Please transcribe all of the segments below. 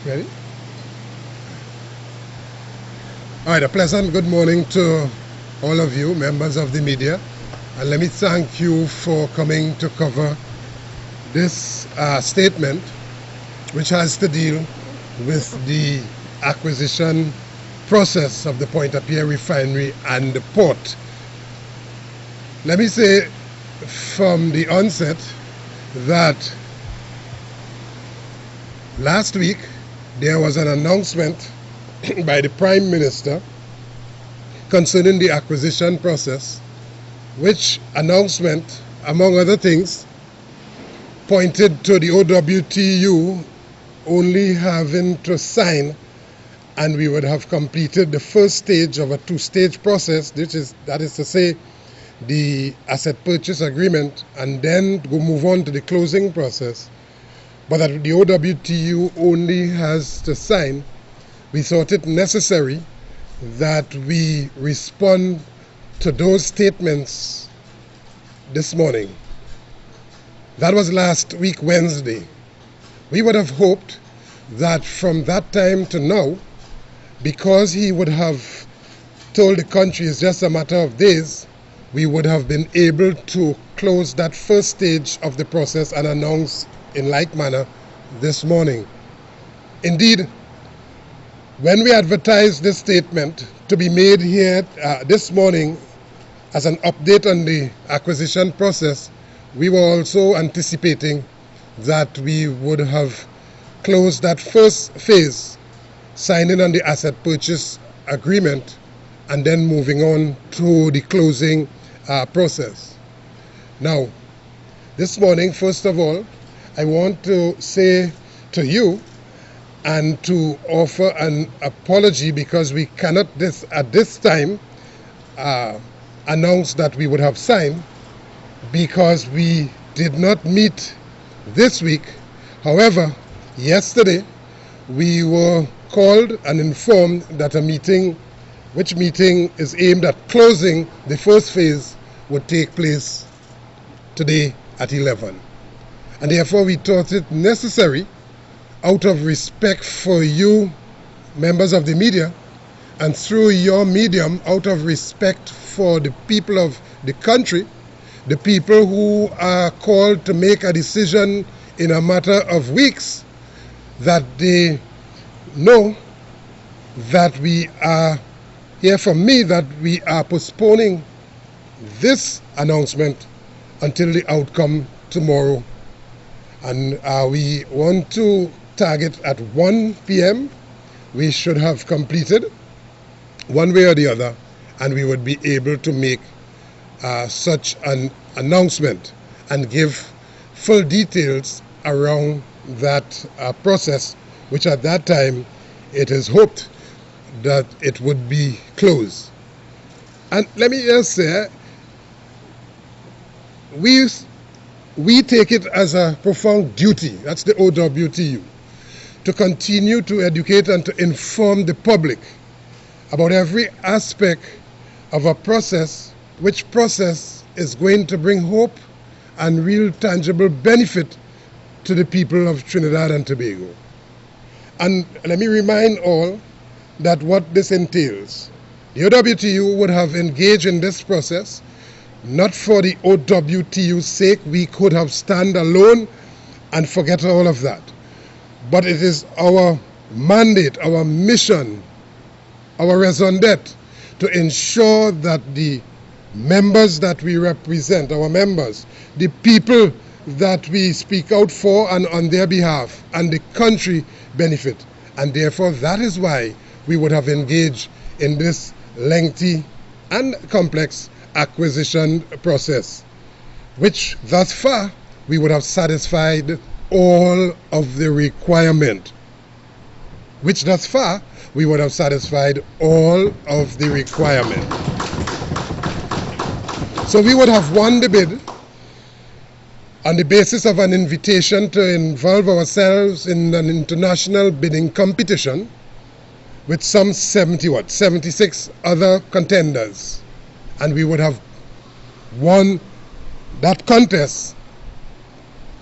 Ready? All right, a pleasant good morning to all of you, members of the media. And let me thank you for coming to cover this statement, which has to deal with the acquisition process of the Point-à-Pierre Refinery and the port. Let me say from the onset that last week there was an announcement by the Prime Minister concerning the acquisition process, which announcement, among other things, pointed to the OWTU only having to sign, and we would have completed the first stage of a two-stage process, that is to say, the asset purchase agreement, and then move on to the closing process. But that the OWTU only has to sign. We thought it necessary that we respond to those statements this morning. That was last week, Wednesday. We would have hoped that from that time to now, because he would have told the country it's just a matter of days, we would have been able to close that first stage of the process and announce in like manner this morning. Indeed, when we advertised this statement to be made here this morning as an update on the acquisition process, we were also anticipating that we would have closed that first phase, signing on the asset purchase agreement, and then moving on to the closing process. Now, this morning, first of all, I want to say to you and to offer an apology because we cannot at this time announce that we would have signed, because we did not meet this week. However, yesterday we were called and informed that a meeting, which meeting is aimed at closing the first phase, would take place today at 11. And therefore we thought it necessary, out of respect for you, members of the media, and through your medium, out of respect for the people of the country, the people who are called to make a decision in a matter of weeks, that they know that we are, hear from me, that we are postponing this announcement until the outcome tomorrow. And we want to target at 1 p.m. we should have completed one way or the other, and we would be able to make such an announcement and give full details around that process, which at that time it is hoped that it would be closed. And let me just say, we take it as a profound duty, that's the OWTU, to continue to educate and to inform the public about every aspect of a process, which process is going to bring hope and real tangible benefit to the people of Trinidad and Tobago. And let me remind all that what this entails. The OWTU would have engaged in this process not for the OWTU's sake. We could have stand alone and forget all of that. But it is our mandate, our mission, our raison d'etre, to ensure that the members that we represent, our members, the people that we speak out for and on their behalf, and the country benefit. And therefore, that is why we would have engaged in this lengthy and complex acquisition process, which thus far we would have satisfied all of the requirement. So we would have won the bid on the basis of an invitation to involve ourselves in an international bidding competition with some 76 other contenders. And we would have won that contest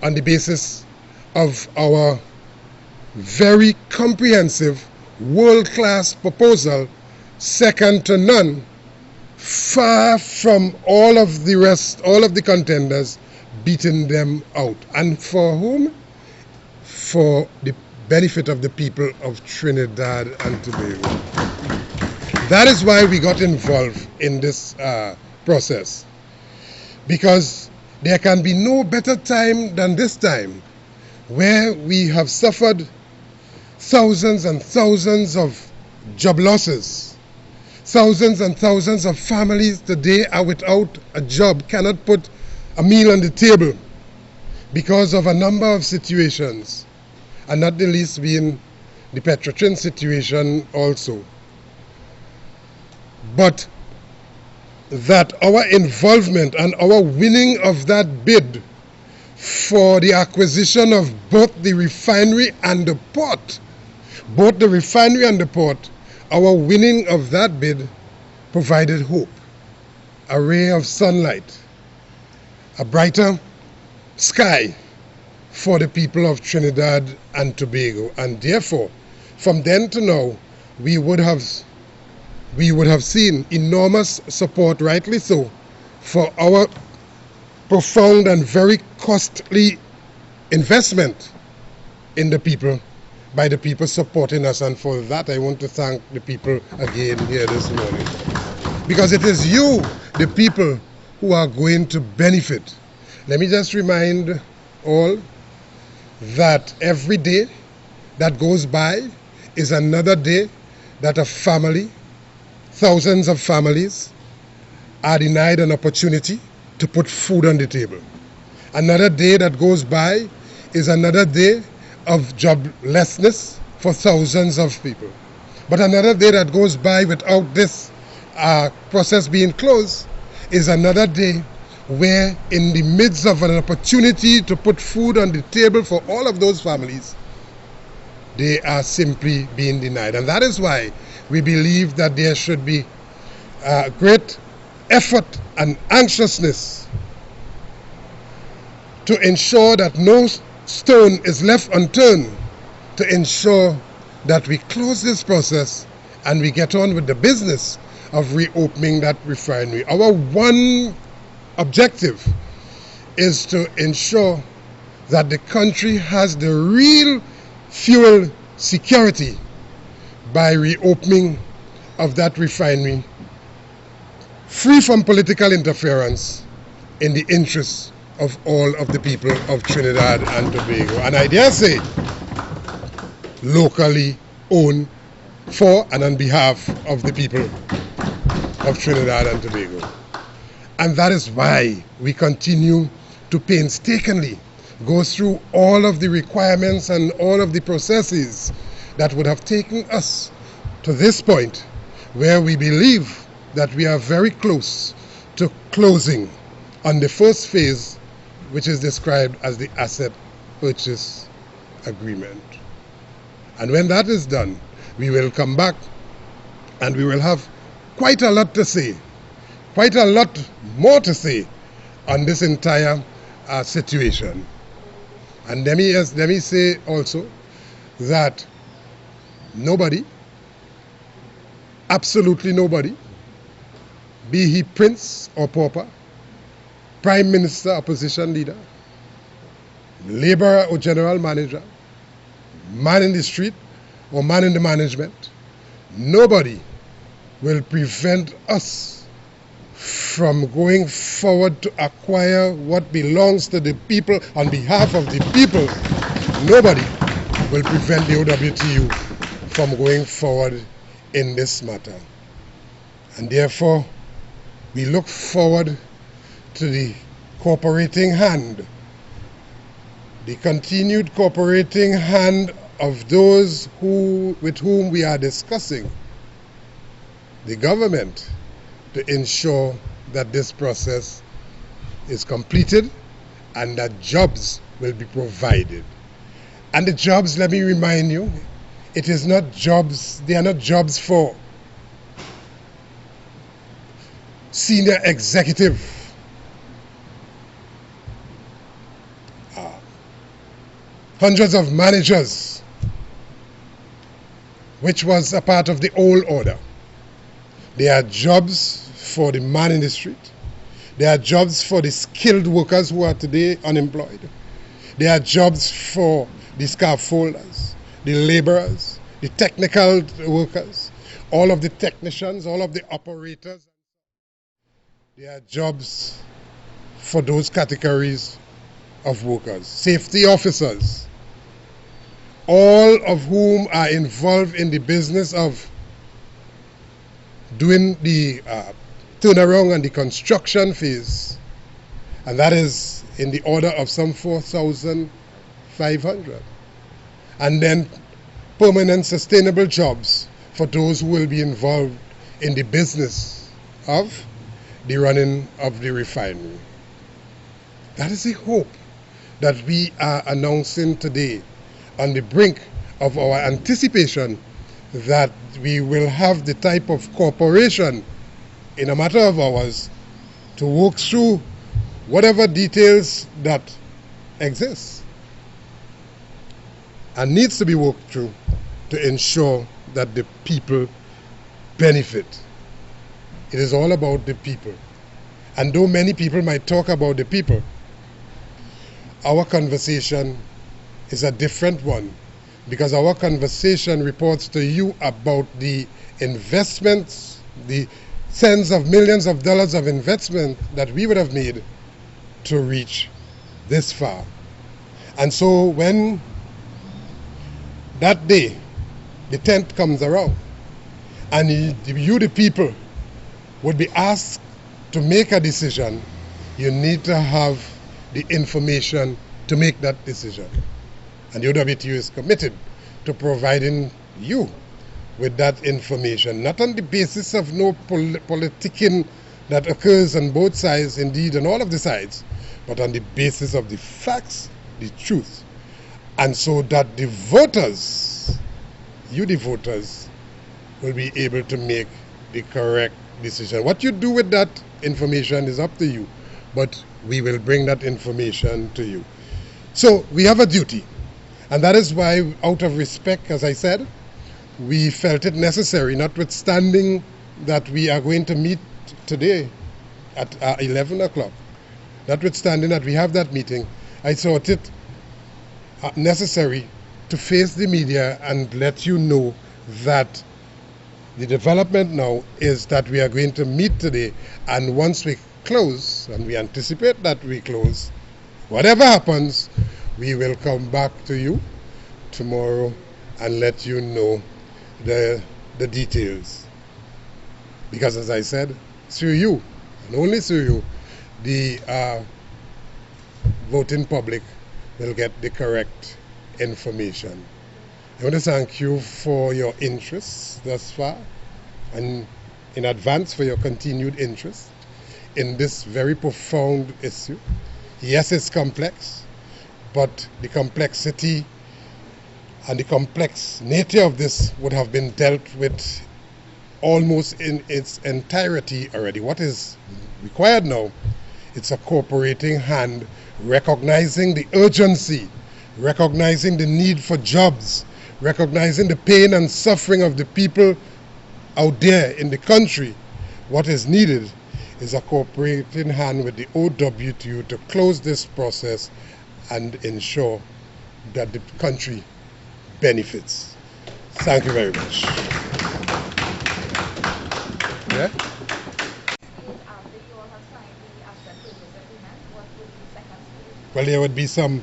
on the basis of our very comprehensive, world-class proposal, second to none, far from all of the contenders, beating them out. And for whom? For the benefit of the people of Trinidad and Tobago. That is why we got involved in this process, because there can be no better time than this time, where we have suffered thousands and thousands of job losses. Thousands and thousands of families today are without a job, cannot put a meal on the table because of a number of situations, and not the least being the Petrotrin situation also. But that our involvement and our winning of that bid for the acquisition of both the refinery and the port, our winning of that bid provided hope, a ray of sunlight, a brighter sky for the people of Trinidad and Tobago. And therefore, from then to now, we would have seen enormous support, rightly so, for our profound and very costly investment in the people, by the people supporting us. And for that, I want to thank the people again here this morning, because it is you, the people, who are going to benefit. Let me just remind all that every day that goes by is another day that a family, thousands of families, are denied an opportunity to put food on the table. Another day that goes by is another day of joblessness for thousands of people. But another day that goes by without this process being closed is another day where, in the midst of an opportunity to put food on the table for all of those families, they are simply being denied. And that is why we believe that there should be great effort and anxiousness to ensure that no stone is left unturned, to ensure that we close this process and we get on with the business of reopening that refinery. Our one objective is to ensure that the country has the real fuel security by reopening of that refinery, free from political interference, in the interests of all of the people of Trinidad and Tobago. And I dare say, locally owned for and on behalf of the people of Trinidad and Tobago. And that is why we continue to painstakingly go through all of the requirements and all of the processes that would have taken us to this point, where we believe that we are very close to closing on the first phase, which is described as the asset purchase agreement. And when that is done, we will come back and we will have quite a lot to say, quite a lot more to say on this entire situation. And let me say also that nobody, absolutely nobody, be he prince or pauper, prime minister, opposition leader, laborer or general manager, man in the street or man in the management, nobody will prevent us from going forward to acquire what belongs to the people on behalf of the people. Nobody will prevent the OWTU from going forward in this matter. And therefore, we look forward to the cooperating hand, the continued cooperating hand of those with whom we are discussing, the government, to ensure that this process is completed and that jobs will be provided. And the jobs, let me remind you, it is not jobs, they are not jobs for senior executive hundreds of managers which was a part of the old order. There are jobs for the man in the street. There are jobs for the skilled workers who are today unemployed. There are jobs for the scaffolders, the laborers, the technical workers, all of the technicians, all of the operators. There are jobs for those categories of workers, safety officers, all of whom are involved in the business of doing the turnaround and the construction phase, and that is in the order of some 4,500. And then permanent sustainable jobs for those who will be involved in the business of the running of the refinery. That is the hope that we are announcing today on the brink of our anticipation that we will have the type of cooperation in a matter of hours to work through whatever details that exist and needs to be worked through to ensure that the people benefit. It is all about the people. And though many people might talk about the people, our conversation is a different one, because our conversation reports to you about the investments, the tens of millions of dollars of investment that we would have made to reach this far. And so when that day, the 10th comes around, and you, the people, would be asked to make a decision, you need to have the information to make that decision. And the OWTU is committed to providing you with that information, not on the basis of no politicking that occurs on both sides, indeed on all of the sides, but on the basis of the facts, the truth. And so that the voters, you the voters, will be able to make the correct decision. What you do with that information is up to you, but we will bring that information to you. So we have a duty, and that is why, out of respect, as I said, we felt it necessary, notwithstanding that we are going to meet today at 11 o'clock, notwithstanding that we have that meeting, I thought it necessary to face the media and let you know that the development now is that we are going to meet today, and once we close, and we anticipate that we close, whatever happens, we will come back to you tomorrow and let you know the details. Because as I said, through you, and only through you, the voting public will get the correct information. I want to thank you for your interest thus far, and in advance for your continued interest in this very profound issue. Yes, it's complex, but the complexity and the complex nature of this would have been dealt with almost in its entirety already. What is required now, it's a cooperating hand, recognizing the urgency, recognizing the need for jobs, recognizing the pain and suffering of the people out there in the country. What is needed is a cooperating hand with the OWTU to close this process and ensure that the country benefits. Thank you very much. Yeah? Well, there would be some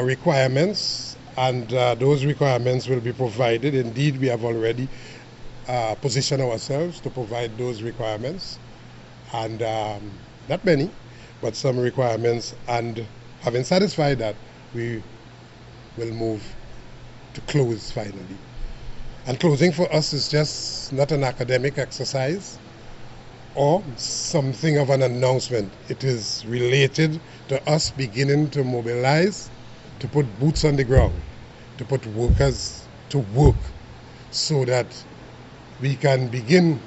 requirements, and those requirements will be provided. Indeed, we have already positioned ourselves to provide those requirements, and not many, but some requirements, and having satisfied that, we will move to close finally. And closing for us is just not an academic exercise or something of an announcement. It is related to us beginning to mobilize, to put boots on the ground, to put workers to work, so that we can begin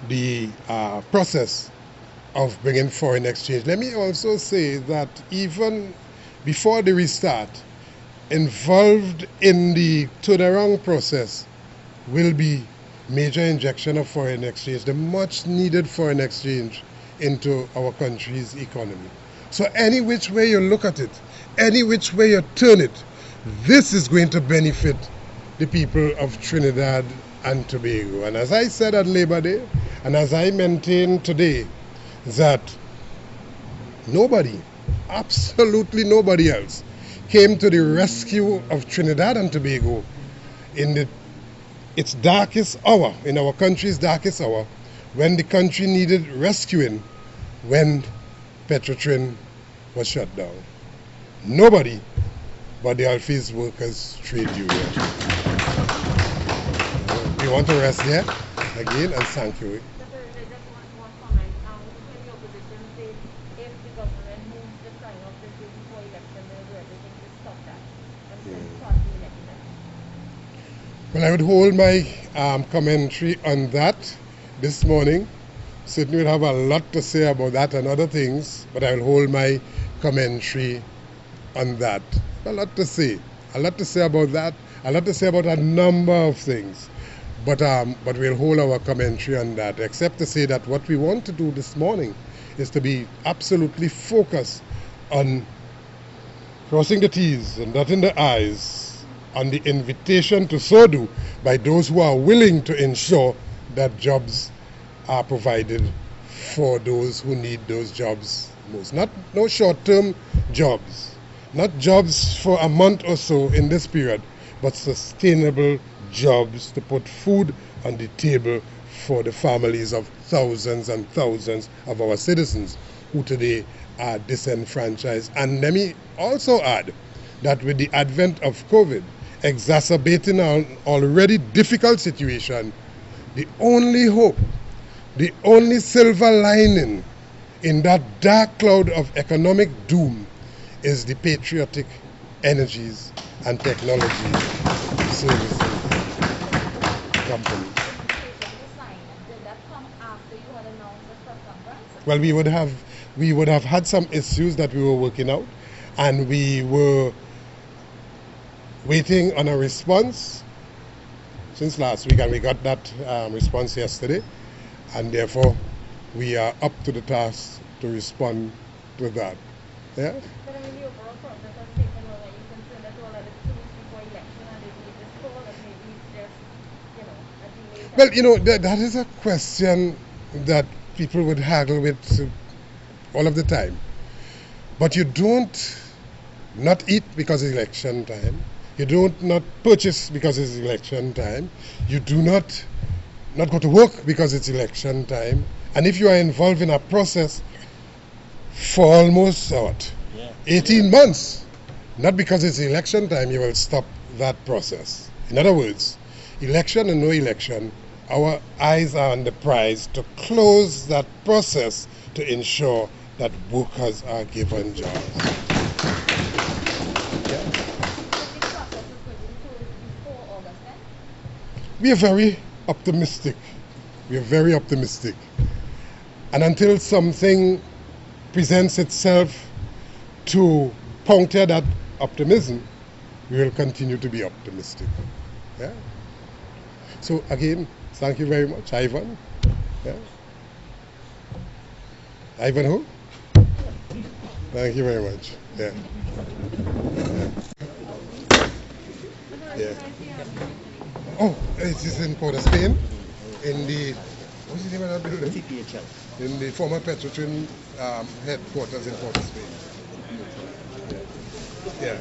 the process of bringing foreign exchange. Let me also say that even before the restart, involved in the turnaround process will be major injection of foreign exchange, the much needed foreign exchange into our country's economy. So any which way you look at it, any which way you turn it, this is going to benefit the people of Trinidad and Tobago. And as I said at Labor Day, and as I maintain today, that nobody, absolutely nobody else, came to the rescue of Trinidad and Tobago in its darkest hour, in our country's darkest hour, when the country needed rescuing, when Petrotrin was shut down. Nobody but the Alphys Workers Trade Union. We want to rest there again and thank you. One comment. When the opposition said if the government moves the sign off the day before election, they'll do everything to stop that and start the election. Well, I would hold my commentary on that this morning. Certainly will have a lot to say about that and other things, but I will hold my commentary on that. A lot to say about that, a lot to say about a number of things. But we'll hold our commentary on that, except to say that what we want to do this morning is to be absolutely focused on crossing the T's and dotting the I's on the invitation to so do by those who are willing to ensure that jobs are provided for those who need those jobs most. No short-term jobs, not jobs for a month or so in this period, but sustainable jobs to put food on the table for the families of thousands and thousands of our citizens who today are disenfranchised. And let me also add that with the advent of COVID exacerbating an already difficult situation, the only hope, the only silver lining in that dark cloud of economic doom is the patriotic energies and technology services company. Well, we would have had some issues that we were working out, and we were waiting on a response since last week, and we got that response yesterday, and therefore we are up to the task to respond to that. Yeah. But I mean, the overall process has taken long. Are you concerned that all of the 2 weeks before election and they leave this call, that maybe it's just, a delay? Well, you know, that is a question that people would haggle with all of the time. But you don't not eat because it's election time. You don't not purchase because it's election time. You do not go to work because it's election time. And if you are involved in a process for almost 18 months, not because it's election time, you will stop that process. In other words, election and no election, our eyes are on the prize to close that process to ensure that workers are given jobs. We are very optimistic. We are very optimistic. And until something presents itself to puncture that optimism, we will continue to be optimistic. Yeah. So again, thank you very much, Ivan. Yeah. Ivan who? Thank you very much. Yeah. Yeah. Oh, it is in Port of Spain, in the, what's the name of that building? TPHL. In the former Petrotrin headquarters in Port of Spain. Yeah.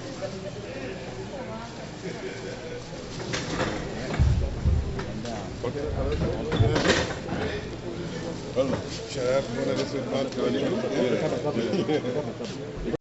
Should I have one of this with Matt?